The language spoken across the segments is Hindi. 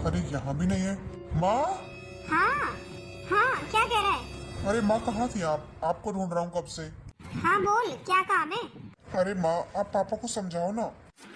अरे यहाँ भी नहीं है। माँ, हाँ हाँ, क्या कह रहा है? अरे माँ कहाँ थी आप? आपको ढूंढ रहा हूँ कब से। हाँ बोल, क्या काम है? अरे माँ, आप पापा को समझाओ ना।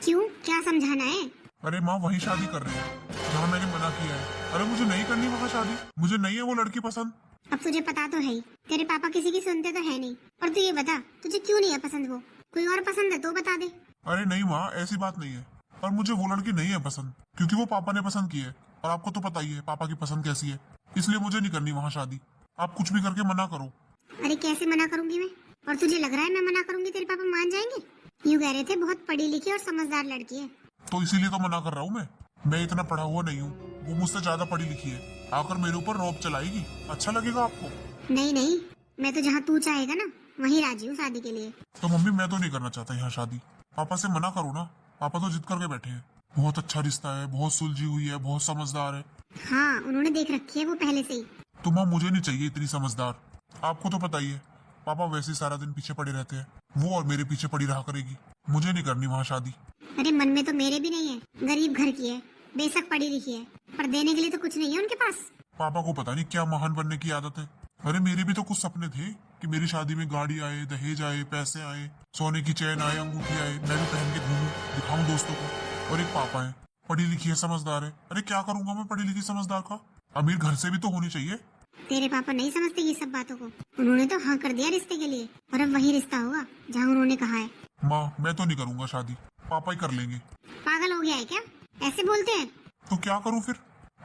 क्यों, क्या समझाना है? अरे माँ, वही शादी कर रहे हैं जहाँ मैंने मना किया है। अरे मुझे नहीं करनी वहाँ शादी, मुझे नहीं है वो लड़की पसंद। अब तुझे पता तो है ही, तेरे पापा किसी की सुनते तो है नहीं। और तू ये बता, तुझे क्यों नहीं है पसंद वो? कोई और पसंद है तो बता दे। अरे नहीं माँ, ऐसी बात नहीं है। और मुझे वो लड़की नहीं है पसंद, क्योंकि वो पापा ने पसंद की है। और आपको तो पता ही है पापा की पसंद कैसी है, इसलिए मुझे नहीं करनी वहाँ शादी। आप कुछ भी करके मना करो। अरे कैसे मना करूंगी मैं? और तुझे लग रहा है मैं मना करूंगी तेरे पापा मान जाएंगे? यूँ कह रहे थे बहुत पढ़ी लिखी और समझदार लड़की है। तो इसीलिए तो मना कर रहा हूँ मैं इतना पढ़ा हुआ नहीं हूँ, वो मुझसे ज्यादा पढ़ी लिखी है। आकर मेरे ऊपर रौब चलाएगी, अच्छा लगेगा आपको? नहीं नहीं, मैं तो जहाँ तू चाहेगा ना वहीं राजी हूँ शादी के लिए। तो मम्मी, मैं तो नहीं करना चाहता यहाँ शादी। पापा से मना करो ना, पापा तो जिद करके बैठे हैं। बहुत अच्छा रिश्ता है, बहुत सुलझी हुई है, बहुत समझदार है। हाँ, उन्होंने देख रखी है वो पहले से ही। तो माँ, मुझे नहीं चाहिए इतनी समझदार। आपको तो पता ही है पापा वैसे ही सारा दिन पीछे पड़े रहते हैं, वो और मेरे पीछे पड़ी रहा करेगी। मुझे नहीं करनी वहाँ शादी। अरे मन में तो मेरे भी नहीं है, गरीब घर की है, बेशक पढ़ी लिखी है, पर देने के लिए तो कुछ नहीं है उनके पास। पापा को पता नहीं क्या महान बनने की आदत है। अरे मेरे भी तो कुछ सपने थे कि मेरी शादी में गाड़ी आए, दहेज आए, पैसे आए, सोने की चैन आए, अंगूठी आए, मैं भी पहन के घूमूं, दिखाऊं दोस्तों को। और एक पापा है, पढ़ी लिखी है, समझदार है। अरे क्या करूंगा मैं पढ़ी लिखी समझदार का? अमीर घर से भी तो होनी चाहिए। तेरे पापा नहीं समझते ये सब बातों को। उन्होंने तो हाँ कर दिया रिश्ते के लिए, और अब वही रिश्ता होगा जहाँ उन्होंने कहा है। माँ, मैं तो नहीं करूंगा शादी, पापा ही कर लेंगे। पागल हो गया है क्या? ऐसे बोलते हैं? तो क्या करूँ फिर?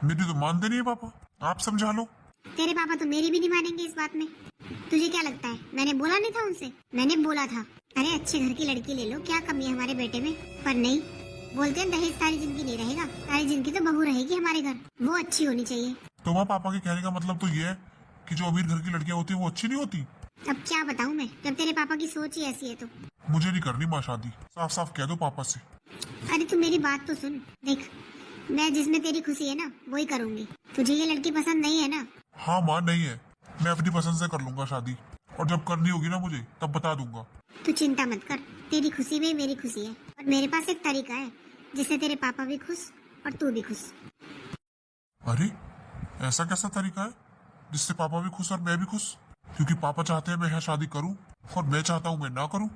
मेरी तो मानते नहीं है पापा, आप समझा लो। तेरे पापा तो मेरी भी नहीं मानेंगे इस बात में। तुझे क्या लगता है मैंने बोला नहीं था उनसे? मैंने बोला था, अरे अच्छे घर की लड़की ले लो, क्या कमी है हमारे बेटे में। पर नहीं, बोलते हैं दहेज सारी जिंदगी नहीं रहेगा, सारी जिंदगी तो बहू रहेगी हमारे घर, वो अच्छी होनी चाहिए। तो माँ, पापा के कहने का मतलब तो ये है कि जो अमीर घर की लड़कियां होती है वो अच्छी नहीं होती? अब क्या बताऊँ मैं, जब तेरे पापा की सोच ही ऐसी है तो। मुझे नहीं करनी माँ शादी, साफ साफ कह दो पापा से। अरे तू मेरी बात तो सुन, देख मैं जिसमें तेरी खुशी है ना वही करूंगी। तुझे ये लड़की पसंद नहीं है ना? हाँ माँ, नहीं है। मैं अपनी पसंद से कर लूंगा शादी, और जब करनी होगी ना मुझे तब बता दूंगा। तू चिंता मत कर, तेरी खुशी में मेरी खुशी है। और मेरे पास एक तरीका है जिससे तेरे पापा भी खुश और तू भी खुश। अरे ऐसा कैसा तरीका है जिससे पापा भी खुश और मैं भी खुश? क्योंकि पापा चाहते हैं मैं यहाँ शादी करूँ और मैं चाहता हूँ मैं ना करूँ,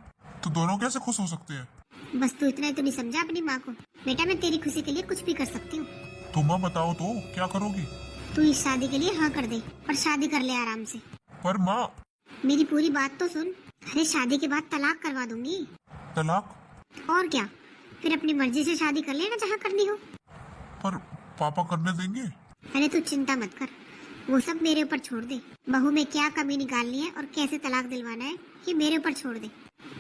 तो दोनों कैसे खुश हो सकते हैं? बस तू इतना ही तो नहीं समझा अपनी माँ को। बेटा मैं तेरी खुशी के लिए कुछ भी कर सकती हूँ। तो माँ बताओ तो क्या करोगी? तू इस शादी के लिए हाँ कर दे और शादी कर ले आराम से। पर माँ, मेरी पूरी बात तो सुन। अरे शादी के बाद तलाक करवा दूंगी। तलाक? और क्या, फिर अपनी मर्जी से शादी कर लेना जहाँ करनी हो। पर पापा करने देंगे? अरे तू चिंता मत कर, वो सब मेरे ऊपर छोड़ दे। बहू में क्या कमी निकालनी है और कैसे तलाक दिलवाना है ये मेरे ऊपर छोड़ दे।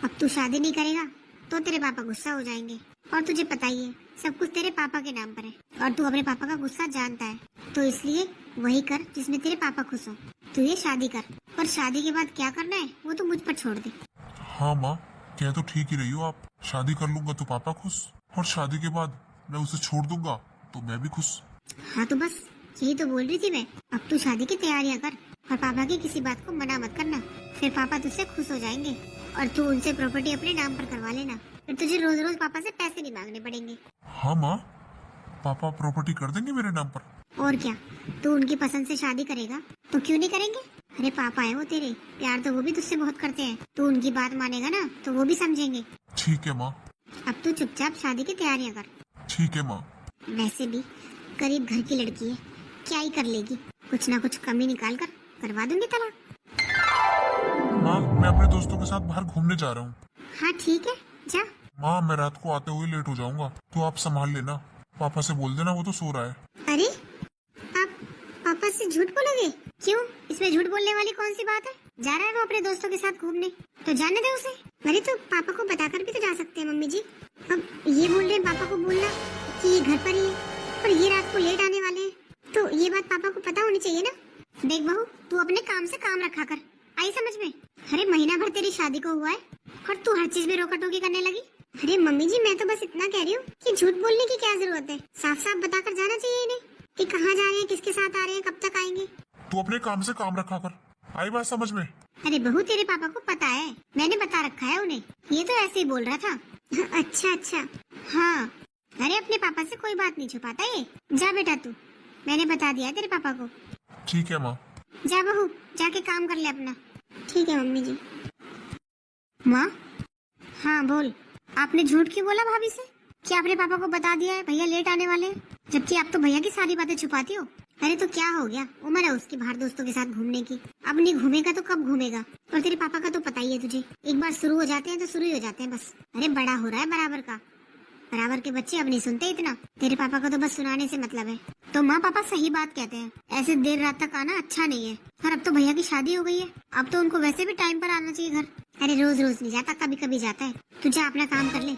अब तू शादी नहीं करेगा तो तेरे पापा गुस्सा हो जाएंगे, और तुझे पता ही है सब कुछ तेरे पापा के नाम पर है, और तू अपने पापा का गुस्सा जानता है। तो इसलिए वही कर जिसमें तेरे पापा खुश हो। तू ये शादी कर, और शादी के बाद क्या करना है वो तो मुझ पर छोड़ दे। हाँ माँ, कह तो ठीक ही रही हो आप। शादी कर लूंगा तो पापा खुश, और शादी के बाद मैं उसे छोड़ दूंगा तो मैं भी खुश। हाँ तो बस यही तो बोल रही थी मैं। अब तू शादी की तैयारियां कर, और पापा की किसी बात को मना मत करना, फिर पापा तुझसे खुश हो जाएंगे। और तू उनसे प्रॉपर्टी अपने नाम पर करवा लेना, फिर तुझे रोज रोज पापा से पैसे नहीं मांगने पड़ेंगे। हाँ माँ, पापा प्रॉपर्टी कर देंगे मेरे नाम पर। और क्या, तू उनकी पसंद से शादी करेगा तो क्यों नहीं करेंगे? अरे पापा है वो तेरे, प्यार तो वो भी तुझसे बहुत करते हैं। तू उनकी बात मानेगा ना तो वो भी समझेंगे। ठीक है माँ। अब तू चुपचाप शादी की तैयारियां कर। ठीक है माँ। वैसे भी गरीब घर की लड़की है, क्या ही कर लेगी, कुछ ना कुछ कमी निकाल कर करवा दूंगी तलाक। माँ, मैं अपने दोस्तों के साथ बाहर घूमने जा रहा हूँ। हाँ ठीक है, जा। माँ, मैं रात को आते हुए लेट हो जाऊंगा, तो आप संभाल लेना। पापा से बोल देना, वो तो सो रहा है। अरे आप पापा से झूठ बोलोगे? क्यों, इसमें झूठ बोलने वाली कौन सी बात है? जा रहा है वो अपने दोस्तों के साथ घूमने, तो जाने दे उसे। अरे तो पापा को बताकर भी तो जा सकते हैं मम्मी जी। अब ये बोल रहे हैं पापा को बोलना कि ये घर पर ही है और ये रात को लेट आने वाले हैं, तो ये बात पापा को पता होनी चाहिए ना। देख बहू, तू अपने काम से काम रखा कर, आई समझ में? अरे महीना भर तेरी शादी को हुआ है और तू हर चीज में रोका टोकी करने लगी। अरे मम्मी जी, मैं तो बस इतना कह रही हूँ कि झूठ बोलने की क्या जरूरत है, साफ साफ बताकर जाना चाहिए इन्हें कि कहाँ जा रहे हैं, किसके साथ आ रहे हैं, कब तक आएंगे। तू अपने काम से काम रखा कर, आई बात समझ में? अरे बहू, तेरे पापा को पता है, मैंने बता रखा है उन्हें, ये तो ऐसे ही बोल रहा था। अच्छा अच्छा, हाँ अरे अपने पापा से कोई बात नहीं छुपाता ये। जा बेटा तू, मैंने बता दिया है तेरे पापा को। ठीक है माँ। जा बहू, जाके काम कर ले अपना। ठीक है मम्मी जी। माँ? हाँ बोल। आपने झूठ क्यों बोला भाभी से कि आपने पापा को बता दिया है भैया लेट आने वाले हैं, जबकि आप तो भैया की सारी बातें छुपाती हो। अरे तो क्या हो गया, उम्र है उसकी बाहर दोस्तों के साथ घूमने की। अब नहीं घूमेगा तो कब घूमेगा। और तेरे पापा का तो पता ही है तुझे, एक बार शुरू हो जाते हैं तो शुरू ही हो जाते हैं बस। अरे बड़ा हो रहा है बराबर का, बराबर के बच्चे अब नहीं सुनते इतना। तेरे पापा को तो बस सुनाने से मतलब है। तो माँ पापा सही बात कहते हैं, ऐसे देर रात तक आना अच्छा नहीं है। और अब तो भैया की शादी हो गई है, अब तो उनको वैसे भी टाइम पर आना चाहिए घर। अरे रोज रोज नहीं जाता, कभी कभी जाता है। तू जा अपना काम कर ले।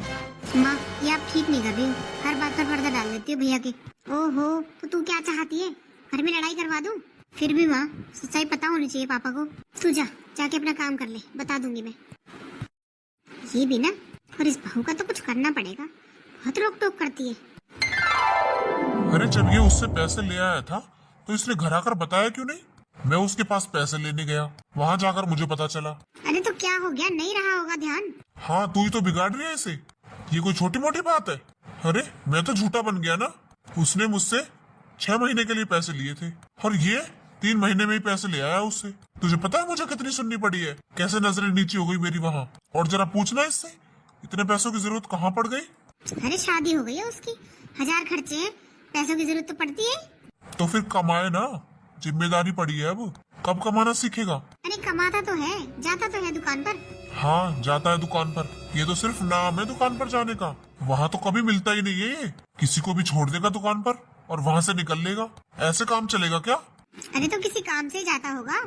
माँ ये आप ठीक नहीं कर रही हो, हर बात पर पर्दा डाल देती हो भैया के। ओहो, तो तू क्या चाहती है, घर में लड़ाई करवा दूं? फिर भी माँ सच्चाई पता होनी चाहिए पापा को। तू जा, जाके अपना काम कर ले, बता दूंगी मैं। ये भी ना, और इस बहू का तो कुछ करना पड़ेगा, बहुत रोक टोक करती है। अरे जब ये उससे पैसे ले आया था तो इसने घर आकर बताया क्यों नहीं? मैं उसके पास पैसे लेने गया, वहाँ जाकर मुझे पता चला। अरे तो क्या हो गया, नहीं रहा होगा ध्यान? हाँ तू ही तो बिगाड़ रही है इसे, ये कोई छोटी मोटी बात है? अरे मैं तो झूठा बन गया ना। उसने मुझसे 6 महीने के लिए पैसे लिए थे और ये 3 महीने में ही पैसे ले आया उससे। तुझे पता है मुझे कितनी सुननी पड़ी है, कैसे नजरें नीचे हो गई मेरी वहाँ। और जरा पूछना इससे इतने पैसों की जरूरत कहाँ पड़ गई। अरे शादी हो गई है उसकी, 1000 खर्चे हैं, पैसों की जरूरत तो पड़ती है। तो फिर कमाए ना, जिम्मेदारी पड़ी है अब, कब कमाना सीखेगा? अरे कमाता तो है, जाता तो है दुकान पर। हाँ जाता है दुकान पर, ये तो सिर्फ नाम है दुकान पर जाने का। वहाँ तो कभी मिलता ही नहीं है ये, किसी को भी छोड़ देगा दुकान पर और वहाँ से निकल लेगा। ऐसे काम चलेगा क्या? अरे तो किसी काम से जाता होगा,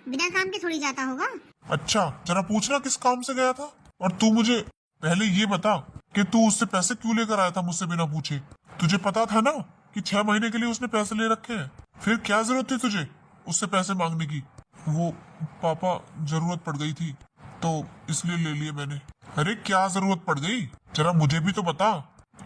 बिना काम के थोड़ी जाता होगा। अच्छा जरा पूछना किस काम से गया था। और तू मुझे पहले ये बता कि तू उससे पैसे क्यों लेकर आया था मुझसे बिना पूछे? तुझे पता था ना कि 6 महीने के लिए उसने पैसे ले रखे हैं, फिर क्या जरूरत थी तुझे उससे पैसे मांगने की? वो पापा जरूरत पड़ गई थी तो इसलिए ले लिए मैंने। अरे क्या जरूरत पड़ गई, जरा मुझे भी तो बता।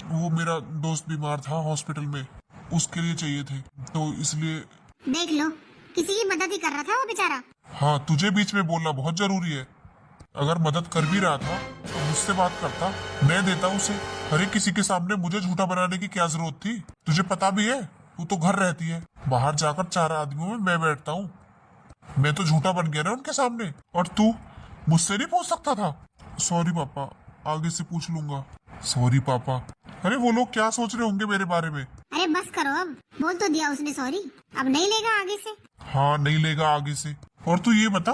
वो मेरा दोस्त बीमार था हॉस्पिटल में, उसके लिए चाहिए थे तो इसलिए। देख लो, किसी की मदद ही कर रहा था वो बेचारा। हाँ तुझे बीच में बोलना बहुत जरूरी है। अगर मदद कर भी रहा था तो मुझसे बात करता, मैं देता उसे। अरे किसी के सामने मुझे झूठा बनाने की क्या जरूरत थी? तुझे पता भी है तू तो घर रहती है, बाहर जाकर 4 आदमियों में मैं बैठता हूँ। मैं तो झूठा बन गया ना उनके सामने, और तू मुझसे नहीं पूछ सकता था? सॉरी पापा, आगे से पूछ लूंगा। सॉरी पापा। अरे वो लोग क्या सोच रहे होंगे मेरे बारे में? अरे बस करो अब, बोल तो दिया उसने सॉरी, अब नहीं लेगा आगे से। हाँ नहीं लेगा आगे से। और तू ये बता,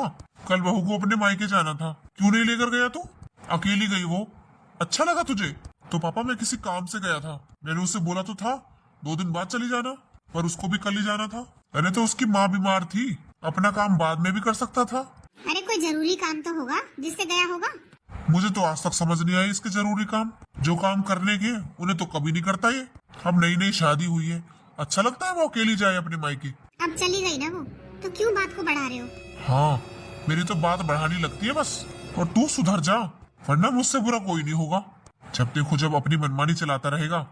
कल बहू को अपने मायके जाना था, क्यों नहीं लेकर गया तू? अकेली गई वो, अच्छा लगा तुझे? तो पापा मैं किसी काम से गया था, मैंने उससे बोला तो था 2 दिन बाद चली जाना, पर उसको भी कल ही जाना था। अरे तो उसकी माँ बीमार थी, अपना काम बाद में भी कर सकता था। अरे कोई जरूरी काम तो होगा जिससे गया होगा। मुझे तो आज तक समझ नहीं आया इसके जरूरी काम। जो काम करने के उन्हें तो कभी नहीं करता ये। अब नई नई शादी हुई है, अच्छा लगता है वो अकेली जाए अपने मायके। अब चली गई ना वो, तो क्यों बात को बढ़ा रहे हो? हाँ मेरी तो बात बढ़ानी लगती है बस। और तू सुधर जा, वरना मुझसे बुरा कोई नहीं होगा। जब देखो जब अपनी मनमानी चलाता रहेगा।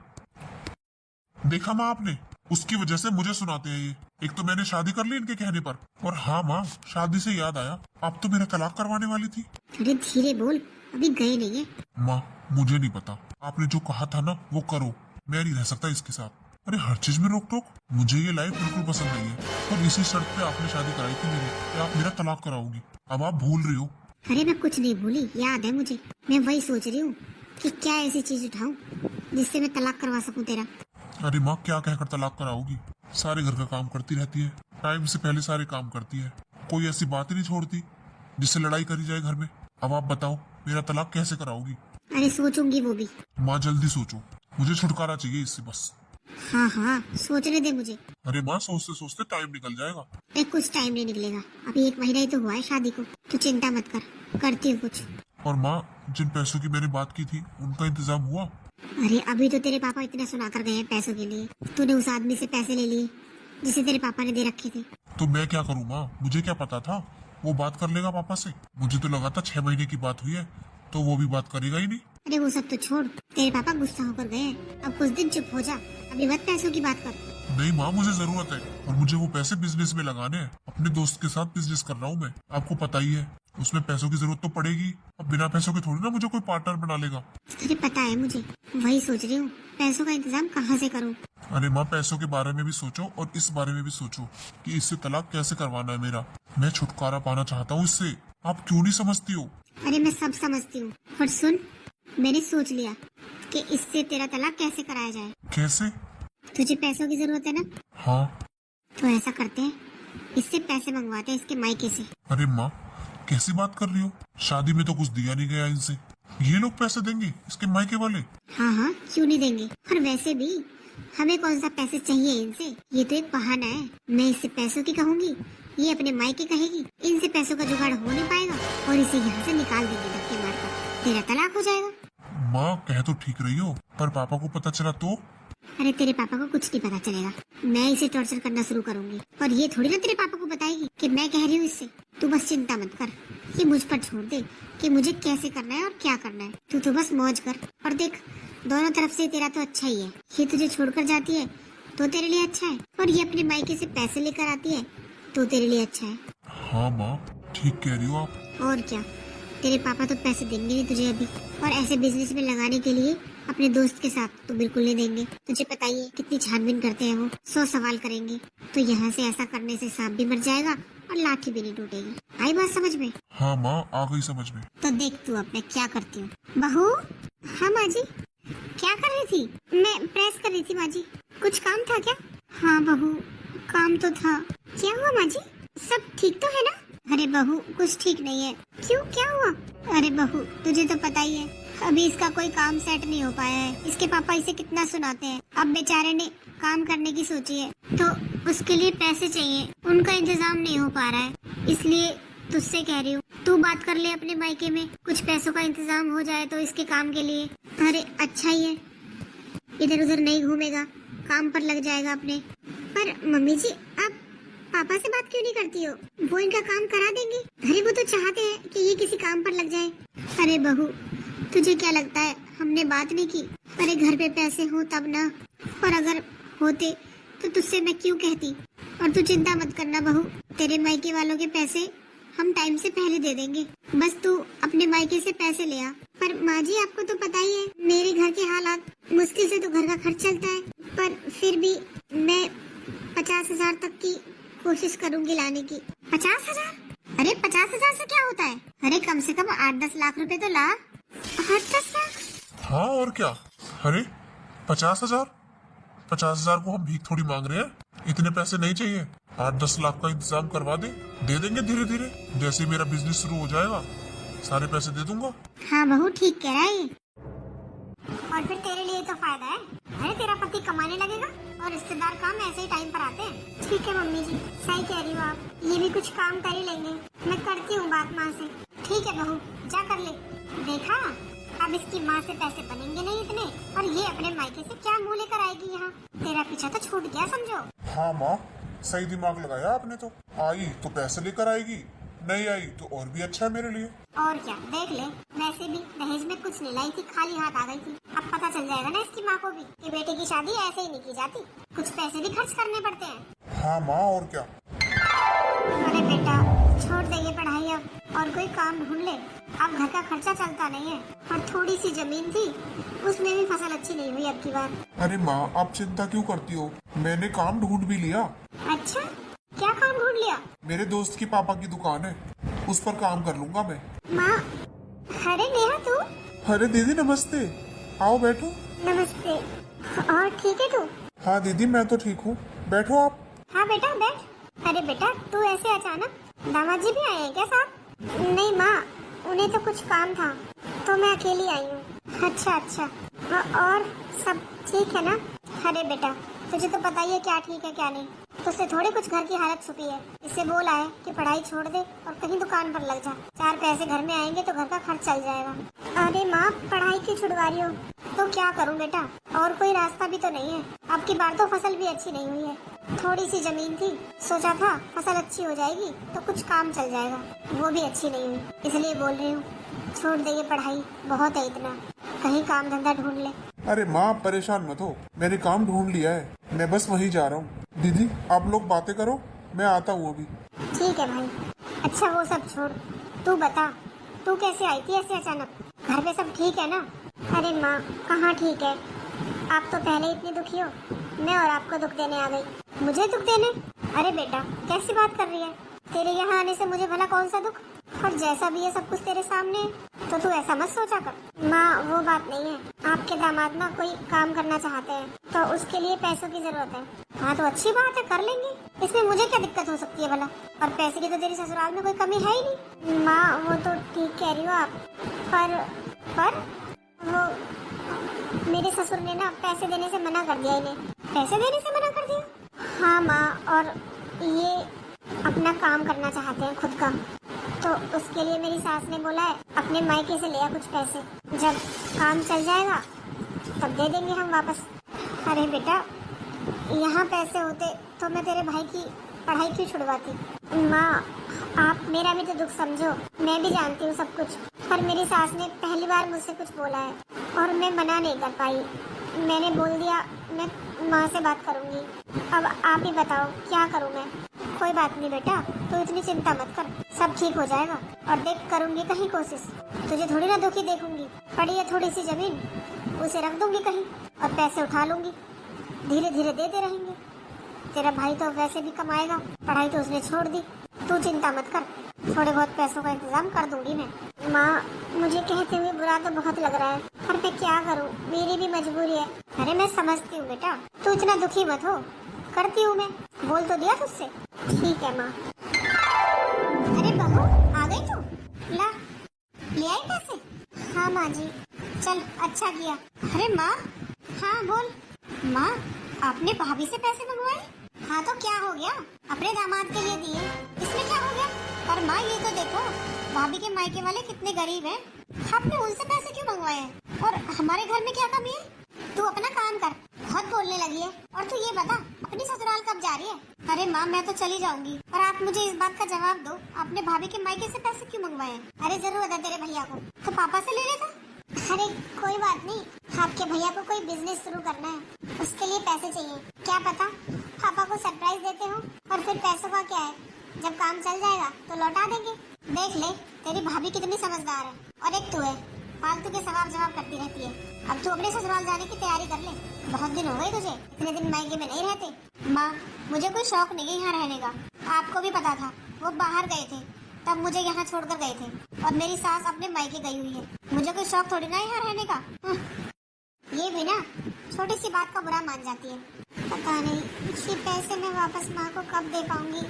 देखा माँ आपने, उसकी वजह से मुझे सुनाते हैं ये। एक तो मैंने शादी कर ली इनके कहने पर, और हाँ माँ शादी से याद आया, आप तो मेरा तलाक करवाने वाली थी। अरे धीरे बोल, अभी गए नहीं है। माँ मुझे नहीं पता, आपने जो कहा था ना वो करो, मैं नहीं रह सकता इसके साथ। अरे हर चीज में रोक टोक, मुझे ये लाइफ बिल्कुल पसंद नहीं है। और इसी शर्त पे आपने शादी कराई थी मेरी कि आप मेरा तलाक कराओगी, अब आप भूल रही हो। अरे मैं कुछ नहीं भूली, याद है मुझे। मैं वही सोच रही हूँ कि क्या ऐसी चीज उठाऊं जिससे मैं तलाक करवा सकूं तेरा। अरे माँ क्या कहकर तलाक कराओगी? सारे घर का काम करती रहती है, टाइम से पहले सारे काम करती है, कोई ऐसी बात ही नहीं छोड़ती जिससे लड़ाई करी जाए घर में। अब आप बताओ मेरा तलाक कैसे कराओगी? अरे सोचूंगी वो भी। माँ जल्दी सोचो, मुझे छुटकारा चाहिए इससे बस। हाँ हाँ सोचने दे मुझे। अरे माँ सोचते सोचते टाइम निकल जाएगा। अरे कुछ टाइम नहीं निकलेगा, अभी 1 महीना ही तो हुआ है शादी को, तू चिंता मत कर, करती हूँ कुछ। और माँ जिन पैसों की मैंने बात की थी उनका इंतजाम हुआ? अरे अभी तो तेरे पापा इतना सुना कर गए हैं पैसों के लिए, तूने उस आदमी से पैसे ले लिए जिसे तेरे पापा ने दे रखे थे। तो मैं क्या करूँ माँ, मुझे क्या पता था वो बात कर लेगा पापा से? मुझे तो लगा था 6 महीने की बात हुई है तो वो भी बात करेगा ही नहीं। अरे वो सब तो छोड़, तेरे पापा गुस्सा होकर गए हैं, अब कुछ दिन चुप हो जा, अभी मत पैसों की बात कर। नहीं माँ, मुझे जरूरत है और मुझे वो पैसे बिजनेस में लगाने हैं। अपने दोस्त के साथ बिजनेस कर रहा हूँ मैं, आपको पता ही है। उसमें पैसों की जरूरत तो पड़ेगी। अब बिना पैसों के थोड़ी ना मुझे कोई पार्टनर बना लेगा। अरे पता है मुझे, वही सोच रही हूँ पैसों का इंतजाम कहाँ से करूँ। अरे माँ, पैसों के बारे में भी सोचो और इस बारे में भी सोचो कि इससे तलाक कैसे करवाना है मेरा। मैं छुटकारा पाना चाहता हूँ इससे। आप क्यों नहीं समझती हो? अरे मैं सब समझती हूँ, और सुन, मैंने सोच लिया कि इससे तेरा तलाक कैसे कराया जाए। कैसे? तुझे पैसों की जरूरत है ना, हाँ। तो ऐसा करते हैं, इससे पैसे मंगवाते हैं इसके मायके से। अरे माँ, कैसी बात कर रही हो? शादी में तो कुछ दिया नहीं गया इनसे, ये लोग पैसे देंगे इसके मायके वाले? हाँ हाँ, क्यों नहीं देंगे। और वैसे भी हमें कौन सा पैसे चाहिए इनसे, ये तो एक बहाना है। मैं इससे पैसों की कहूँगी, ये अपने मायके कहेगी। इनसे पैसों का जुगाड़ हो नहीं पाएगा और इसे यहाँ से निकाल देंगे धक्के मारकर, तेरा तलाक हो जाएगा। माँ, कह तो ठीक रही हो, पर पापा को पता चला तो? अरे तेरे पापा को कुछ नहीं पता चलेगा, मैं इसे टॉर्चर करना शुरू करूंगी और ये थोड़ी ना तेरे पापा को बताएगी कि मैं कह रही हूँ इससे। तू बस चिंता मत कर, ये मुझ पर छोड़ दे कि मुझे कैसे करना है और क्या करना है। तू तो बस मौज कर और देख, दोनों तरफ से तेरा तो अच्छा ही है। ये तुझे छोड़कर जाती है तो तेरे लिए अच्छा है, और ये अपने मायके से पैसे लेकर आती है तो तेरे लिए अच्छा है। हाँ माँ, ठीक कह रही हो आप। और क्या, तेरे पापा तो पैसे देंगे नहीं तुझे अभी, और ऐसे बिजनेस में लगाने के लिए अपने दोस्त के साथ तो बिल्कुल नहीं देंगे। तुझे पता ही है कितनी छानबीन करते हैं वो, 100 सवाल करेंगे। तो यहाँ से ऐसा करने से सांप भी मर जाएगा और लाठी भी नहीं टूटेगी। आई बात समझ में? हाँ माँ, आ गई समझ में। तो देख तू अब मैं क्या करती हूँ। बहू। हाँ माँ जी। क्या कर रही थी? मैं प्रेस कर रही थी माँ जी। कुछ काम था क्या? हाँ बहू, काम तो था। क्या हुआ माँ जी, सब ठीक तो है ना? अरे बहू, कुछ ठीक नहीं है। क्यों, क्या हुआ? अरे बहू, तुझे तो पता ही है अभी इसका कोई काम सेट नहीं हो पाया है। इसके पापा इसे कितना सुनाते हैं। अब बेचारे ने काम करने की सोची है तो उसके लिए पैसे चाहिए, उनका इंतजाम नहीं हो पा रहा है। इसलिए तुझसे कह रही हूँ, तू बात कर ले अपने मायके में, कुछ पैसों का इंतजाम हो जाए तो इसके काम के लिए। अरे अच्छा ही है, इधर उधर नहीं घूमेगा, काम पर लग जाएगा अपने। पर मम्मी जी, आप पापा से बात क्यों नहीं करती हो? वो इनका काम करा देंगे। अरे वो तो चाहते हैं कि ये किसी काम पर लग जाए। अरे बहू, तुझे क्या लगता है हमने बात नहीं की? अरे घर पे पैसे हो तब ना, और अगर होते तो तुझसे मैं क्यों कहती। और तू चिंता मत करना बहू, तेरे मायके वालों के पैसे हम टाइम से पहले दे देंगे। बस तू अपने मायके से पैसे ले आ। पर माँ जी, आपको तो पता ही है मेरे घर के हालात, मुश्किल से तो घर का खर्च चलता है। पर फिर भी मैं 50,000 तक की कोशिश करूंगी लाने की। 50,000? अरे 50,000 से क्या होता है? अरे कम से कम 8-10 लाख रुपए तो ला। 8-10 लाख? हाँ और क्या। अरे 50,000? 50,000 को हम भीख थोड़ी मांग रहे हैं, इतने पैसे नहीं चाहिए। 8-10 लाख का इंतजाम करवा दे देंगे धीरे धीरे। जैसे मेरा बिजनेस शुरू हो जाएगा सारे पैसे दे दूंगा। हाँ बहू, ठीक कह रहा है ये। और फिर तेरे लिए तो फायदा है। अरे तेरा पति कमाने लगेगा और रिश्तेदार काम ऐसे ही टाइम पर आते हैं। ठीक है मम्मी जी, सही कह रही हो आप, ये भी कुछ काम कर ही लेंगे। मैं करती हूँ बात माँ से। ठीक है बहू, जा कर ले। देखा, अब इसकी माँ से पैसे बनेंगे नहीं इतने, और ये अपने मायके से क्या मुँह लेकर आएगी यहाँ। तेरा पीछा तो छूट गया समझो। हाँ माँ, सही दिमाग लगाया आपने। तो आई तो पैसे लेकर आएगी, नहीं आई तो और भी अच्छा है मेरे लिए। और क्या, देख ले, वैसे भी दहेज में कुछ नहीं लाई थी, खाली हाथ आ गई थी। अब पता चल जाएगा ना इसकी माँ को भी कि बेटे की शादी ऐसे ही नहीं की जाती, कुछ पैसे भी खर्च करने पड़ते हैं। हाँ माँ, और क्या। अरे बेटा, छोड़ दे ये पढ़ाई अब और कोई काम ढूंढ ले। अब घर का खर्चा चलता नहीं है, और थोड़ी सी जमीन थी उसमें भी फसल अच्छी नहीं हुई अब की बार। अरे माँ, आप चिंता क्यों करती हो, मैंने काम ढूंढ भी लिया। अच्छा, क्या काम ढूंढ लिया? मेरे दोस्त की पापा की दुकान है, उस पर काम कर लूंगा मैं। माँ, अरे नेहा तू? अरे दीदी नमस्ते, आओ बैठो। नमस्ते। और ठीक है तू? हाँ दीदी, मैं तो ठीक हूँ, बैठो आप। हाँ बेटा बैठ। अरे बेटा, तू ऐसे अचानक, दामाद जी भी आए हैं क्या साथ? नहीं माँ, उन्हें तो कुछ काम था तो मैं अकेली आई हूँ। अच्छा अच्छा, और सब ठीक है ना? अरे बेटा, तुझे तो पता ही है क्या ठीक है क्या नहीं। तुझसे थोड़ी कुछ घर की हालत छुपी है। इससे बोला है कि पढ़ाई छोड़ दे और कहीं दुकान पर लग जा, 4 पैसे घर में आएंगे तो घर का खर्च चल जाएगा। अरे माँ, पढ़ाई की छुड़वा रही हो तो क्या करूँ बेटा, और कोई रास्ता भी तो नहीं है। अब की बार तो फसल भी अच्छी नहीं हुई है, थोड़ी सी जमीन थी, सोचा था फसल अच्छी हो जाएगी तो कुछ काम चल जाएगा, वो भी अच्छी नहीं हुई। इसलिए बोल रही हूँ छोड़ दे ये पढ़ाई, बहुत है इतना, कहीं काम धंधा ढूंढ ले। अरे माँ आप परेशान मत हो, मैंने काम ढूंढ लिया है, मैं बस वहीं जा रहा हूँ। दीदी आप लोग बातें करो, मैं आता हूँ अभी। ठीक है भाई। अच्छा वो सब छोड़, तू बता तू कैसे आई थी ऐसे अचानक? घर पे सब ठीक है ना? अरे माँ कहाँ ठीक है, आप तो पहले इतनी दुखी हो, मैं और आपको दुख देने आ गई। मुझे दुख देने? अरे बेटा कैसी बात कर रही है, तेरे यहाँ आने से मुझे भला कौन सा दुख? और जैसा भी है सब कुछ तेरे सामने है, तो तू ऐसा मत सोचा कर। माँ वो बात नहीं है, आपके दामाद ना कोई काम करना चाहते हैं तो उसके लिए पैसों की जरूरत है। हाँ तो अच्छी बात है, कर लेंगे, इसमें मुझे क्या दिक्कत हो सकती है भला? और पैसे की तो तेरी ससुराल में कोई कमी है ही नहीं। माँ वो तो ठीक कह रही हो आप, पर वो मेरे ससुर ने ना पैसे देने से मना कर दिया इन्हें। पैसे देने से मना कर दिया? हाँ माँ, और ये अपना काम करना चाहते हैं खुद का, तो उसके लिए मेरी सास ने बोला है अपने मायके से ले आ कुछ पैसे, जब काम चल जाएगा तब दे देंगे हम वापस। अरे बेटा यहाँ पैसे होते तो मैं तेरे भाई की पढ़ाई क्यों छुड़वाती? माँ आप मेरा भी तो दुख समझो, मैं भी जानती हूँ सब कुछ, पर मेरी सास ने पहली बार मुझसे कुछ बोला है और मैं मना नहीं कर पाई। मैंने बोल दिया मैं माँ से बात करूँगी, अब आप ही बताओ क्या करूँ मैं? कोई बात नहीं बेटा, तू इतनी चिंता मत कर, सब ठीक हो जाएगा। और देख करूँगी कहीं कोशिश, तुझे थोड़ी ना दुखी देखूंगी। पड़ी है थोड़ी सी जमीन, उसे रख दूंगी कहीं और पैसे उठा लूंगी, धीरे धीरे देते रहेंगे। तेरा भाई तो वैसे भी कमाएगा, पढ़ाई तो उसने छोड़ दी, तू चिंता मत कर, थोड़े बहुत पैसों का इंतजाम कर दूंगी मैं। माँ मुझे कहते हुए बुरा तो बहुत लग रहा है, पर मैं क्या करूँ, मेरी भी मजबूरी है। अरे मैं समझती हूँ बेटा, तू इतना दुखी मत हो, करती हूँ मैं, बोल तो दिया तुझसे। ठीक है माँ। अरे बहू आ गई तू, ला ले आई पैसे? हाँ माँ जी। चल अच्छा किया। अरे माँ, हाँ बोल। माँ आपने भाभी से पैसे मंगवाए? हाँ तो क्या हो गया, अपने दामाद के लिए दिए, इसमें क्या हो गया? पर माँ ये तो देखो भाभी के मायके वाले कितने गरीब हैं, आपने उनसे पैसे क्यों मंगवाए हैं? और हमारे घर में क्या कमी है? तू अपना काम कर, बहुत बोलने लगी है। और तू ये बता अपनी ससुराल कब जा रही है? अरे माँ मैं तो चली जाऊंगी, पर आप मुझे इस बात का जवाब दो, आपने भाभी के मायके से पैसे क्यों मंगवाए? अरे जरूरत है तेरे भैया को, तो पापा से ले लेता। अरे कोई बात नहीं, आपके भैया को कोई बिजनेस शुरू करना है, उसके लिए पैसे चाहिए। क्या पता पापा को सरप्राइज देते हो, और फिर पैसों का क्या है, जब काम चल जाएगा तो लौटा देंगे। देख ले तेरी भाभी कितनी समझदार है, और एक तू है फालतू के सवाल जवाब करती रहती है। अब तू अपने ससुराल जाने की तैयारी कर ले, बहुत दिन हो गए तुझे, इतने दिन मायके में नहीं रहते। माँ मुझे कोई शौक नहीं है यहाँ रहने का, आपको भी पता था वो बाहर गए थे तब मुझे यहाँ छोड़कर गए थे, और मेरी सास अपने मायके गई हुई है, मुझे कोई शौक थोड़ी ना है यहाँ रहने का। ये भी ना छोटी सी बात का बुरा मान जाती है। पता नहीं ये पैसे मैं वापस माँ को कब दे पाऊंगी,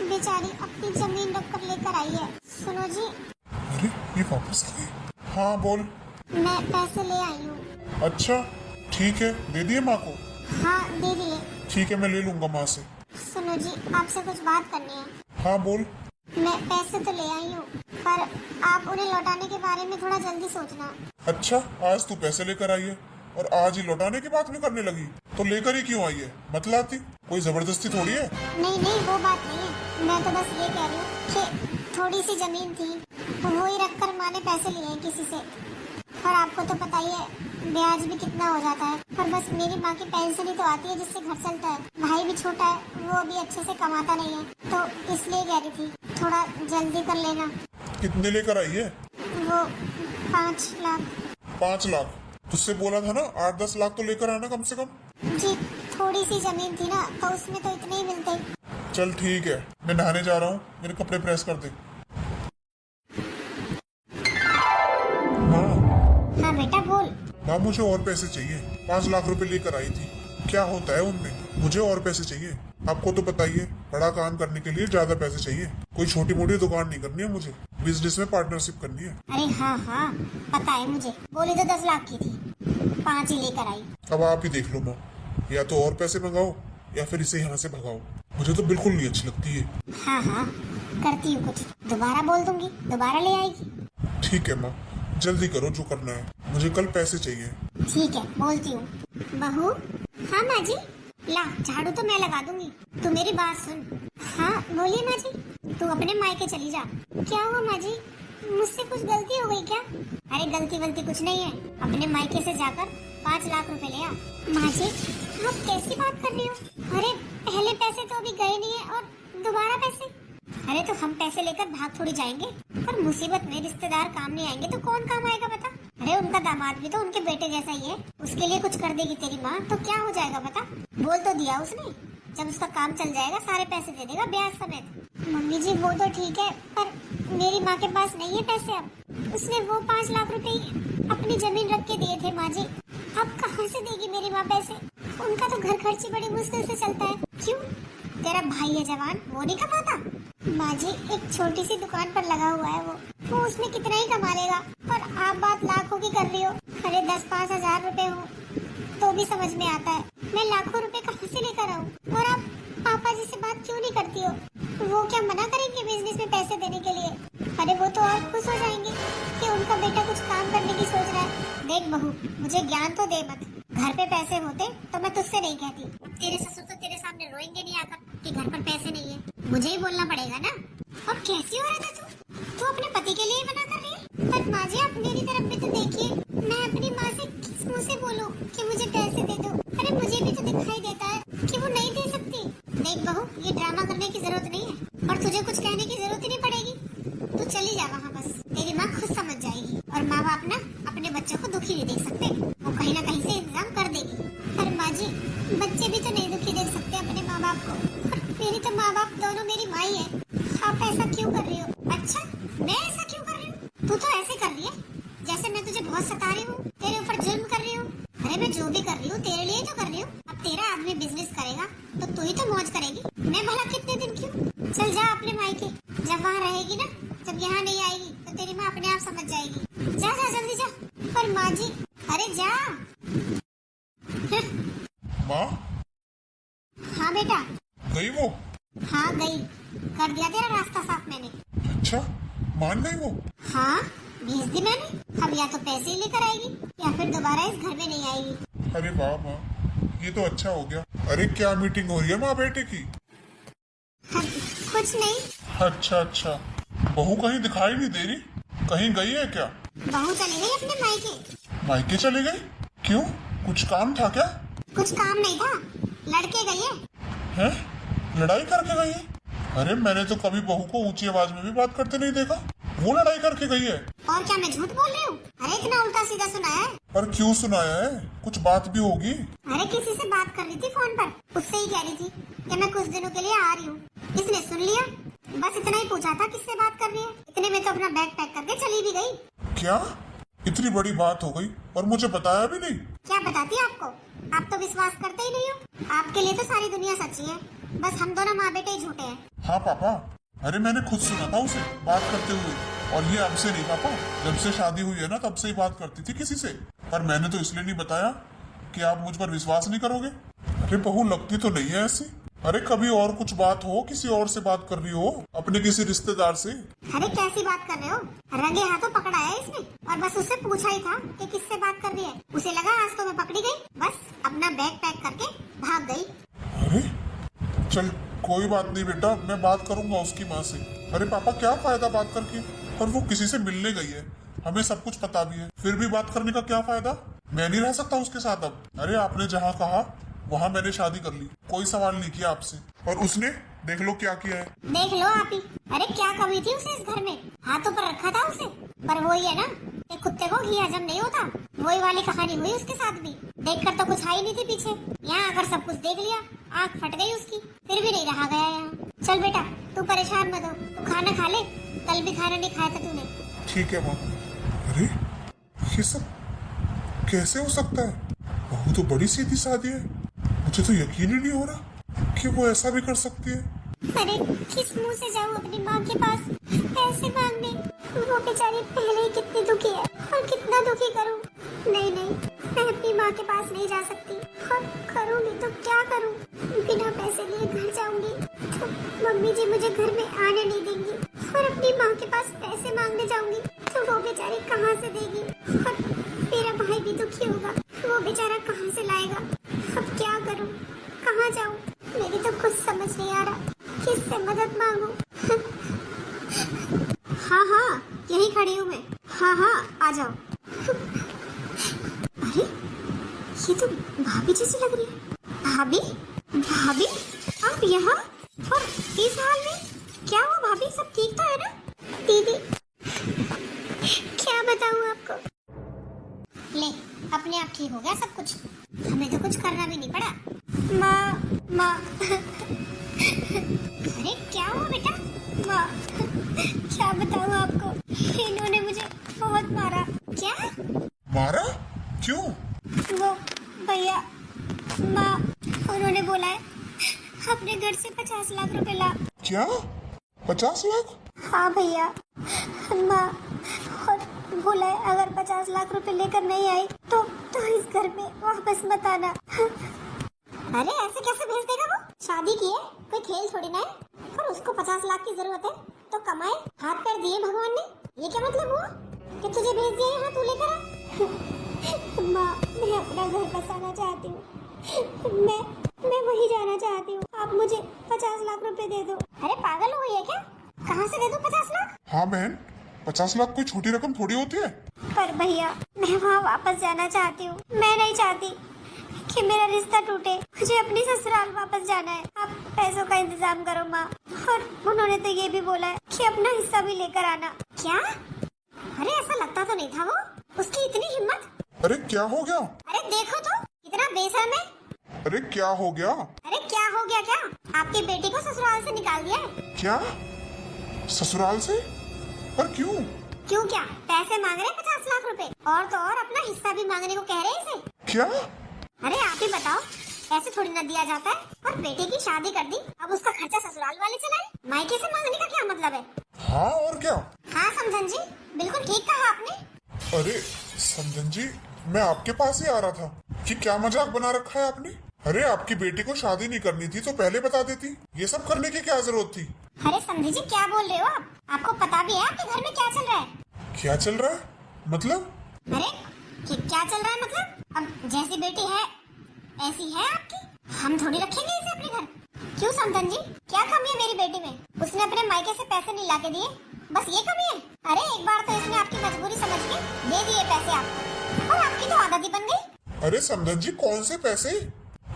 बेचारी अपनी जमीन रख कर लेकर आई है। सुनो जी। अरे ये वापस आ गई? हाँ बोल। मैं पैसे ले आई हूँ। अच्छा ठीक है, दे दिए माँ को? हाँ दे दिए। ठीक है मैं ले लूंगा माँ से। सुनो जी आपसे कुछ बात करनी है। हाँ बोल। मैं पैसे तो ले आई हूँ, पर आप उन्हें लौटाने के बारे में थोड़ा जल्दी सोचना। अच्छा आज तू पैसे लेकर आई है और आज ही लौटाने की बात में करने लगी, तो लेकर ही क्यों आई है? मत लाती, कोई जबरदस्ती थोड़ी है। नहीं नहीं वो बात नहीं है, मैं तो बस ये कह रही हूँ कि थोड़ी सी जमीन थी वो ही रख कर माँ ने पैसे लिए हैं किसी से, और आपको तो पता ही है ब्याज भी कितना हो जाता है। पर बस मेरी माँ की पेंशन ही तो आती है जिससे घर चलता है, भाई भी छोटा है, वो अभी अच्छे से कमाता नहीं है, तो इसलिए कह रही थी थोड़ा जल्दी कर लेना। कितने लेकर आई है? वो 5 लाख। 5 लाख? तुझसे बोला था ना 8-10 लाख तो लेकर आना कम से कम। जी थोड़ी सी जमीन थी ना, तो उसमें तो इतने ही मिलते। चल ठीक है, मैं नहाने जा रहा हूँ, मेरे कपड़े प्रेस कर दे। माँ। हाँ बेटा बोल। माँ मुझे और पैसे चाहिए, 5 लाख रुपए लेकर आई थी, क्या होता है उनमें? मुझे और पैसे चाहिए, आपको तो पता ही है बड़ा काम करने के लिए ज्यादा पैसे चाहिए, कोई छोटी मोटी दुकान नहीं करनी है मुझे, बिजनेस में पार्टनरशिप करनी है। अरे हाँ हाँ पता है मुझे, बोली तो 10 लाख की थी, 5 ही लेकर आई। अब आप ही देख लो माँ, या तो और पैसे मंगाओ या फिर इसे यहाँ से भगाओ, मुझे तो बिल्कुल नहीं अच्छी लगती है। हाँ हाँ करती हूँ कुछ, दोबारा बोल दूंगी, दोबारा ले आएगी। ठीक है माँ, जल्दी करो जो करना है, मुझे कल पैसे चाहिए। ठीक है बोलती हूँ। बहू। हाँ माँ जी। ला झाड़ू तो मैं लगा दूंगी, तू मेरी बात सुन। हाँ बोलिए माँ जी। तू अपने मायके चली जा। क्या हुआ माँ जी, मुझसे कुछ गलती हो गई क्या? अरे गलती वलती कुछ नहीं है, अपने मायके से जाकर 5 लाख रुपए ले आ। माँ जी आप कैसी बात कर रही हो? अरे पहले पैसे तो अभी गए नहीं है और दोबारा पैसे? अरे तो हम पैसे लेकर भाग थोड़ी जाएंगे, पर मुसीबत में रिश्तेदार काम नहीं आएंगे तो कौन काम आएगा बता? अरे उनका दामाद भी तो उनके बेटे जैसा ही है, उसके लिए कुछ कर देगी तेरी माँ तो क्या हो जाएगा बता? बोल तो दिया उसने, जब उसका काम चल जाएगा सारे पैसे दे देगा ब्याज समेत। मम्मी जी वो तो ठीक है, पर मेरी माँ के पास नहीं है पैसे। अब उसने वो 5 लाख रुपए अपनी जमीन रख के दिए थे माँ जी, अब कहाँ से देगी मेरी माँ पैसे? उनका तो घर खर्ची बड़ी मुश्किल से चलता है। क्यों? तेरा भाई है जवान, वो नहीं कमाता? माँ जी एक छोटी सी दुकान पर लगा हुआ है वो उसमें कितना ही कमा लेगा, पर आप बात लाखों की कर रही हो। अरे 10-5 हजार रुपए हो तो भी समझ में आता है, मैं लाखों रुपए कहाँ से लेकर आऊँ? और आप पापा जी से बात क्यों नहीं करती हो? वो क्या मना करेंगे बिजनेस में पैसे देने के लिए? अरे वो तो और खुश हो जाएंगे कि उनका बेटा कुछ काम करने की सोच रहा है। देख बहू मुझे ज्ञान तो दे मत, घर पे पैसे होते तो मैं तुझसे नहीं कहती। अब तेरे ससुर तो तेरे सामने रोएंगे नहीं आकर कि घर पर पैसे नहीं है, मुझे ही बोलना पड़ेगा ना। और कैसी हो रहा था तू अपने पति के लिए मना कर रही है? पर माँ जी आप मेरी तरफ भी तो देखिए, मैं अपनी माँ से किस मुँह से बोलूँ कि मुझे पैसे दे दो? अरे मुझे भी तो दिखाई देता है कि वो नहीं दे सकती। देख बहू ये ड्रामा करने की जरूरत नहीं है और तुझे कुछ कहने की जरूरत ही नहीं पड़ेगी, तू चली जा वहाँ बस, तेरी माँ खुद समझ जाएगी। और माँ बाप ना अपने बच्चों को दुखी नहीं देख सकते, वो कहीं ना कहीं से इंतजाम कर देगी। पर माँ जी बच्चे भी तो नहीं दुखी देख सकते अपने माँ बाप को, मेरी तो माँ बाप दोनों मेरी माँ ही है। आप ऐसा क्यों कर रही हो? अच्छा मैं ऐसा क्यों कर रही हूँ? तू तो ऐसे कर रही है जैसे मैं तुझे बहुत सता रही हूँ, तेरे ऊपर जुल्म कर रही हूँ। अरे मैं जो भी कर रही हूँ तेरे लिए तो कर रही हूँ। अब तेरा आदमी बिजनेस करेगा तो तू ही तो मौज करेगी, मैं भला कितने दिन क्यों? चल जा अपने मायके, जब वहाँ रहेगी ना, जब यहाँ नहीं आएगी तो तेरी माँ अपने आप समझ जाएगी। जा जा जल्दी जा। पर माँ जी अरे जा। माँ हाँ बेटा। गई वो? हाँ गई, कर दिया तेरा रास्ता साफ मैंने। अच्छा मान गई वो? हाँ भेज दी मैंने, अब या तो पैसे ही लेकर आएगी या फिर दोबारा इस घर में नहीं आएगी। अरे वाह माँ ये तो अच्छा हो गया। अरे क्या मीटिंग हो रही है माँ बेटे की? हाँ, कुछ नहीं। अच्छा अच्छा, बहू कहीं दिखाई नहीं दे रही, कहीं गई है क्या? बहू चली गई अपने मायके। मायके चली गई? क्यों कुछ काम था क्या? कुछ काम नहीं था, लड़के गई है। हैं? लड़ाई करके गई है? अरे मैंने तो कभी बहू को ऊंची आवाज में भी बात करते नहीं देखा, वो लड़ाई करके गई है? और क्या मैं झूठ बोल रही हूँ? अरे इतना उल्टा सीधा सुनाया है। पर क्यों सुनाया है, कुछ बात भी होगी। अरे किसी से बात कर रही थी फोन पर, उससे ही कह रही थी कि मैं कुछ दिनों के लिए आ रही हूँ। इसने सुन लिया, बस इतना ही पूछा था किससे बात कर रही है, इतने में तो अपना बैग पैक करके चली भी गई। क्या इतनी बड़ी बात हो गई और मुझे बताया भी नहीं? क्या बताती आपको, आप तो विश्वास करते ही नहीं हो। आपके लिए तो सारी दुनिया सच्ची है, बस हम दोनों माँ बेटे ही झूठे हैं। हाँ पापा, अरे मैंने खुद सुना था उसे बात करते हुए, और ये अब से नहीं पापा, जब से शादी हुई है ना तब से ही बात करती थी किसी से। पर मैंने तो इसलिए नहीं बताया कि आप मुझ पर विश्वास नहीं करोगे। अरे बहू लगती तो नहीं है ऐसी। अरे कभी और कुछ बात हो, किसी और से बात कर रही हो, अपने किसी रिश्तेदार से। अरे कैसी बात कर रहे हो, रंगे हाथों पकड़ा है इसने, और बस उससे पूछा ही था कि किससे बात कर रही है। उसे लगा आज तो मैं पकड़ी गई, बस अपना बैग पैक करके भाग गई। अरे चल कोई बात नहीं बेटा, मैं बात करूंगा उसकी माँ से। अरे पापा क्या फायदा बात करके, और वो किसी से मिलने गई है, हमें सब कुछ पता भी है, फिर भी बात करने का क्या फायदा? मैं नहीं रह सकता उसके साथ अब। अरे आपने जहाँ कहा वहाँ मैंने शादी कर ली, कोई सवाल नहीं किया आपसे, और उसने देख लो क्या किया है। देख लो आप ही। अरे क्या कमी थी उसे इस घर में, हाथों पर रखा था उसे। पर वही है ना, एक कुत्ते को घी हजम नहीं होता, वही वाली कहानी हुई उसके साथ भी। देखकर तो कुछ आई नहीं थी पीछे, यहाँ आकर सब कुछ देख लिया, आँख फट गई उसकी, फिर भी नहीं रहा गया यहाँ। चल बेटा तू परेशान मत हो, तू खाना खा ले, कल भी खाना नहीं खाया था तूने। ठीक है माँ। अरे ये सब कैसे हो सकता है? बहू तो बड़ी सीधी सादी है, मुझे तो यकीन ही नहीं हो रहा कि वो ऐसा भी कर सकती है। अरे किस मुंह से जाऊँ अपनी माँ के पास पैसे मांगने, वो बेचारी पहले ही कितनी दुखी है और कितना दुखी करूँ। नहीं नहीं, मैं अपनी माँ के पास नहीं जा सकती, और करूँगी तो क्या करूँ? बिना पैसे लिए घर जाऊंगी तो मम्मी जी मुझे घर में आने नहीं देंगी, और अपनी माँ के पास पैसे मांगने जाऊंगी तो वो बेचारी कहाँ से देगी, और मेरा भाई भी दुखी होगा, वो बेचारा कहाँ से लाएगा? अब क्या करूँ, कहाँ जाऊँ? मेरी तो कुछ समझ नहीं आ रहा, किससे मदद मांगूं? हाँ हाँ यहीं खड़ी हूँ मैं, हाँ हाँ आ जाओ। अरे भाभी, भाभी आप यहाँ और इस हाल में? क्या हुआ भाभी, सब ठीक तो है ना? दीदी क्या बताऊँ आपको। ले, अपने आप ठीक हो गया सब कुछ, हमें तो कुछ करना भी नहीं पड़ा। माँ अरे क्या हुआ बेटा? माँ क्या बताऊँ आपको, इन्होंने मुझे बहुत मारा। क्या मारा? क्यों? वो भैया, माँ उन्होंने बोला है अपने घर से 50 लाख रुपए ला। क्या? 50 लाख? हाँ भैया, माँ और बोला है अगर 50 लाख रुपए लेकर नहीं आई तो इस घर में वापस मत आना। अरे ऐसे कैसे भेज देगा वो? शादी की है, कोई खेल थोड़ी ना है। और उसको 50 लाख की जरूरत है तो कमाए, हाथ पैर दिए भगवान ने। ये क्या मतलब हुआ कि तुझे भेज दिया यहाँ, तू लेकर आ? माँ मैं अपना घर बसाना चाहती हूँ, मैं वहीं जाना चाहती हूँ। आप मुझे 50 लाख रुपए दे दो। अरे पागल हो गई है क्या? कहाँ से दे दूँ 50 लाख? हाँ बहन, 50 लाख कोई छोटी रकम थोड़ी होती है। पर भैया मैं वहाँ वापस जाना चाहती हूँ। मैं नहीं चाहती कि मेरा रिश्ता टूटे, मुझे अपनी ससुराल वापस जाना है। आप पैसों का इंतजाम करो माँ। और उन्होंने तो ये भी बोला है कि अपना हिस्सा भी लेकर आना। क्या? अरे ऐसा लगता तो नहीं था वो, उसकी इतनी हिम्मत। अरे क्या हो गया? अरे देखो तो कितना बेशर्म है। अरे क्या हो गया? अरे क्या हो गया क्या? आपकी बेटी को ससुराल से निकाल दिया है। क्या? ससुराल से? पर क्यों? क्यों क्या? पैसे मांग रहे हैं 50 लाख रुपए, और तो और अपना हिस्सा भी मांगने को कह रहे हैं इसे। क्या? अरे आप ही बताओ, ऐसे थोड़ी ना दिया जाता है। और बेटे की शादी कर दी, अब उसका खर्चा ससुराल वाले चलाए। मायके से मांगने का क्या मतलब है? हाँ और क्या? हाँ समझन जी, बिल्कुल ठीक कहा आपने। अरे समझन जी, मैं आपके पास ही आ रहा था कि क्या मजाक बना रखा है आपने। अरे आपकी बेटी को शादी नहीं करनी थी तो पहले बता देती, ये सब करने की क्या जरूरत थी? अरे समझे जी क्या बोल रहे हो आप? आपको पता भी है आपके घर में क्या चल रहा है? क्या चल रहा है? मतलब? अरे क्या चल रहा है मतलब? अब जैसी बेटी है ऐसी है आपकी, हम थोड़ी रखेंगे इसे अपने घर। क्यों समझन जी, क्या कमी है मेरी बेटी में? उसने अपने मायके से पैसे नहीं लाके दिए, बस ये कमी है? अरे एक बार तो इसने आपकी मजबूरी समझ के दे दिए पैसे आपको, और आपकी तो आदत ही बन गई। अरे समझन जी, कौन से पैसे?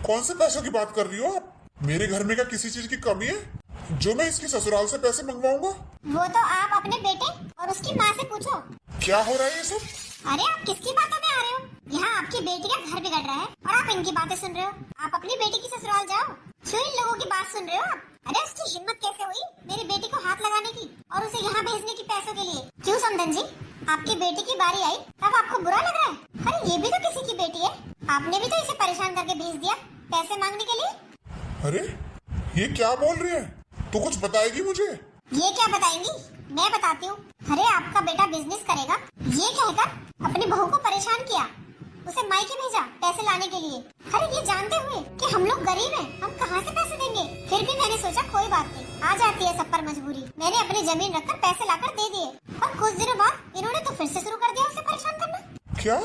कौन से पैसों की बात कर रही हो आप? मेरे घर में क्या किसी चीज की कमी है जो मैं इसकी ससुराल से पैसे मंगवाऊंगा? वो तो आप अपने बेटे और उसकी माँ से पूछो। क्या हो रहा है ये सब? अरे आप किसकी बातों में आ रहे हो? यहाँ आपकी बेटी का घर बिगड़ रहा है और आप इनकी बातें सुन रहे हो। आप अपनी बेटी की ससुराल जाओ, क्यों इन लोगों की बात सुन रहे हो आप? अरे उसकी हिम्मत कैसे हुई मेरी बेटी को हाथ लगाने की और उसे यहाँ भेजने की पैसों के लिए? क्यों समधन जी, आपकी बेटी की बारी आई तब आपको बुरा लग रहा है? अरे ये भी तो किसी की बेटी है, आपने भी तो इसे परेशान करके भेज दिया पैसे मांगने के लिए। अरे ये क्या बोल रही है? तू कुछ बताएगी मुझे? ये क्या बताएंगी, मैं बताती हूँ। अरे आपका बेटा बिजनेस करेगा ये कहकर अपनी बहू को परेशान किया, उसे मायके भेजा पैसे लाने के लिए। अरे ये जानते हुए कि हम लोग गरीब हैं, हम कहाँ से पैसे देंगे? फिर भी मैंने सोचा कोई बात नहीं, आ जाती है सब पर मजबूरी। मैंने अपनी जमीन रखकर पैसे लाकर दे दिए और कुछ दिनों बाद इन्होंने तो फिर से शुरू कर दिया उसे परेशान करना। क्या?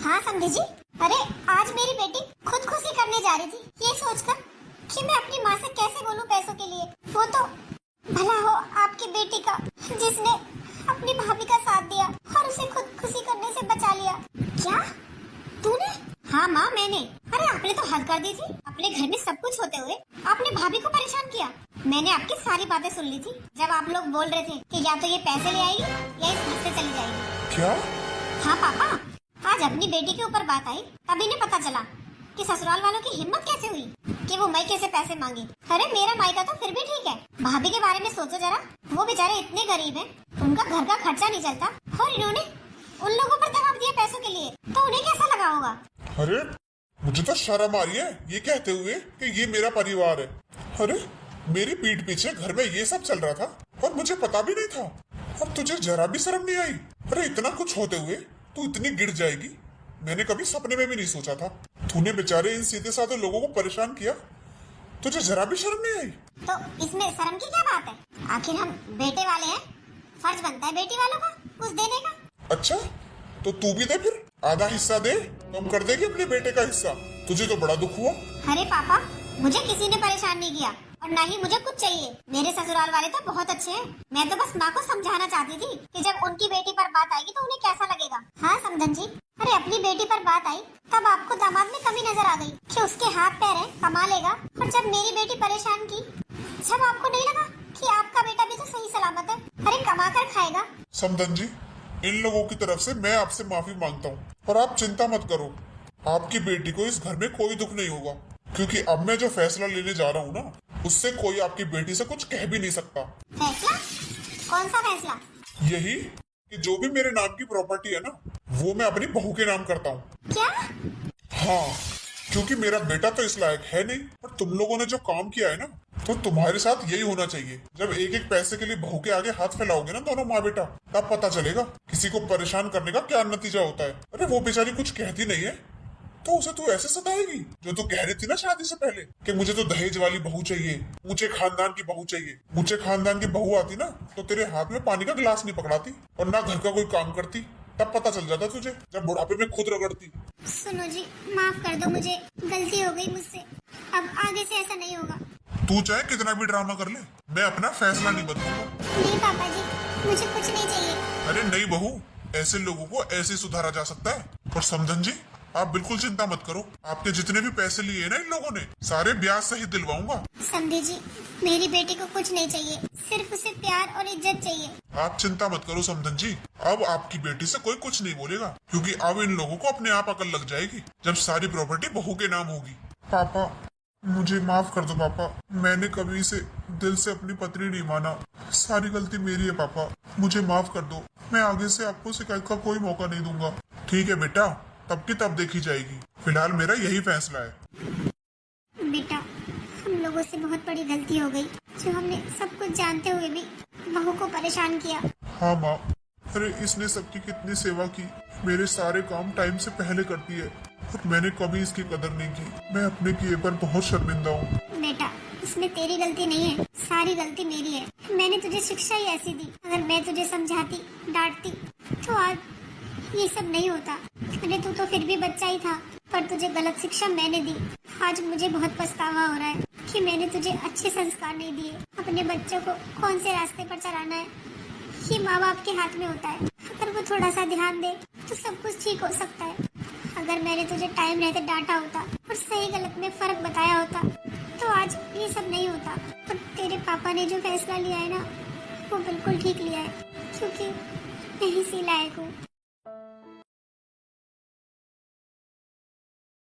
हाँ समझी जी, अरे आज मेरी बेटी खुदकुशी करने जा रही थी ये सोचकर कि मैं अपनी माँ से कैसे बोलूं पैसों के लिए। वो तो भला हो आपकी बेटी का जिसने अपनी भाभी का साथ दिया और उसे खुदकुशी करने से बचा लिया। क्या तूने? हाँ माँ मैंने। अरे आपने तो हद कर दी थी, अपने घर में सब कुछ होते हुए आपने भाभी को परेशान किया। मैंने आपकी सारी बातें सुन ली थी जब आप लोग बोल रहे थे कि या तो ये पैसे ले आएगी या इस घर से चली जाएगी। क्या? हाँ पापा, आज अपनी बेटी के ऊपर बात आई तब इन्हें पता चला कि ससुराल वालों की हिम्मत कैसे हुई कि वो मायके से पैसे मांगे। अरे मेरा मायका तो फिर भी ठीक है, भाभी के बारे में सोचो जरा, वो बेचारे इतने गरीब हैं, उनका घर का खर्चा नहीं चलता और इन्होंने उन लोगों पर दबाव दिया पैसों के लिए, तो उन्हें कैसा लगा होगा? अरे मुझे तो शर्म आ रही है ये कहते हुए कि ये मेरा परिवार है। अरे मेरी पीठ पीछे घर में ये सब चल रहा था और मुझे पता भी नहीं था। अब तुझे जरा भी शर्म नहीं आई? अरे इतना कुछ होते हुए तू इतनी गिर जाएगी मैंने कभी सपने में भी नहीं सोचा था। तूने बेचारे इन सीधे साधे लोगों को परेशान किया, तुझे जरा भी शर्म नहीं आई? तो इसमें शर्म की क्या बात है? आखिर हम बेटे वाले हैं, फर्ज बनता है बेटी वालों का कुछ देने का। अच्छा तो तू भी दे, फिर आधा हिस्सा दे, कम कर देगी अपने बेटे का हिस्सा। तुझे तो बड़ा दुख हुआ। अरे पापा, मुझे किसी ने परेशान नहीं किया और ना ही मुझे कुछ चाहिए। मेरे ससुराल वाले तो बहुत अच्छे हैं। मैं तो बस माँ को समझाना चाहती थी कि जब उनकी बेटी पर बात आएगी तो उन्हें कैसा लगेगा। हाँ समधन जी, अरे अपनी बेटी पर बात आई तब आपको दामाद में कमी नजर आ गई कि उसके हाथ पैर हैं, कमा लेगा। और जब मेरी बेटी परेशान की, जब आपको नहीं लगा कि आपका बेटा भी तो सही सलामत है, अरे कमा कर खाएगा। समधन जी, इन लोगों की तरफ से मैं आपसे माफी मांगता हूँ, और आप चिंता मत करो, आपकी बेटी को इस घर में कोई दुख नहीं होगा, क्योंकि अब मैं जो फैसला लेने जा रहा हूँ ना, उससे कोई आपकी बेटी से कुछ कह भी नहीं सकता। फैसला? कौन सा फैसला? यही कि जो भी मेरे नाम की प्रॉपर्टी है ना, वो मैं अपनी बहू के नाम करता हूँ। क्या? हाँ, क्योंकि मेरा बेटा तो इस लायक है नहीं, पर तुम लोगों ने जो काम किया है ना, तो तुम्हारे साथ यही होना चाहिए। जब एक एक पैसे के लिए बहू के आगे हाथ फैलाओगे ना दोनों माँ बेटा, तब पता चलेगा किसी को परेशान करने का क्या नतीजा होता है। अरे वो बेचारी कुछ कहती नहीं है, तो उसे तू ऐसे सताएगी? जो तू कह रही थी ना शादी से पहले कि मुझे तो दहेज वाली बहू चाहिए, ऊंचे खानदान की बहू चाहिए। ऊंचे खानदान की बहू आती ना, तो तेरे हाथ में पानी का गिलास नहीं पकड़ाती और ना घर का कोई काम करती। तब पता चल जाता तुझे, जब बुढ़ापे में खुद रगड़ती। सुनो जी, माफ कर दो, मुझे गलती हो गई मुझसे। अब आगे से ऐसा नहीं होगा। तू चाहे कितना भी ड्रामा कर ले, मैं अपना फैसला नहीं बदलूंगा। नहीं पापा जी, मुझे कुछ नहीं चाहिए। अरे नहीं बहू, ऐसे लोगों को ऐसे सुधारा जा सकता है। और समधन जी, आप बिल्कुल चिंता मत करो, आपके जितने भी पैसे लिए ना इन लोगों ने, सारे ब्याज सहित दिलवाऊंगा। समझी जी, मेरी बेटी को कुछ नहीं चाहिए, सिर्फ उसे प्यार और इज्जत चाहिए। आप चिंता मत करो समधन जी, अब आपकी बेटी से कोई कुछ नहीं बोलेगा, क्योंकि अब इन लोगों को अपने आप अकल लग जाएगी जब सारी प्रॉपर्टी बहू के नाम होगी। पापा, मुझे माफ कर दो पापा, मैंने कभी इसे दिल से अपनी पत्नी नहीं माना। सारी गलती मेरी है पापा, मुझे माफ कर दो। मैं आगे से आपको शिकायत का कोई मौका नहीं दूंगा। ठीक है बेटा, तब की तब देखी जाएगी। फिलहाल मेरा यही फैसला है। बेटा, हम लोगों से बहुत बड़ी गलती हो गई, जो हमने सब कुछ जानते हुए भी बहू को परेशान किया। हाँ माँ, अरे इसने सबकी कितनी सेवा की, मेरे सारे काम टाइम से पहले करती है, और मैंने कभी इसकी कदर नहीं की। मैं अपने किए पर बहुत शर्मिंदा हूँ। बेटा, इसमें तेरी गलती नहीं है, सारी गलती मेरी है। मैंने तुझे शिक्षा ही ऐसी दी। अगर मैं तुझे समझाती, डांटती, तो आज ये सब नहीं होता। अरे तू तो फिर भी बच्चा ही था, पर तुझे गलत शिक्षा मैंने दी। आज मुझे बहुत पछतावा हो रहा है कि मैंने तुझे अच्छे संस्कार नहीं दिए। अपने बच्चों को कौन से रास्ते पर चलाना है, ये माँ बाप के हाथ में होता है। अगर वो थोड़ा सा ध्यान दे तो सब कुछ ठीक हो सकता है। अगर मैंने तुझे टाइम रहते डांटा होता और सही गलत में फर्क बताया होता, तो आज ये सब नहीं होता। और तेरे पापा ने जो फैसला लिया है ना, वो बिल्कुल ठीक लिया है, क्योंकि मैं इसी लायक हूँ।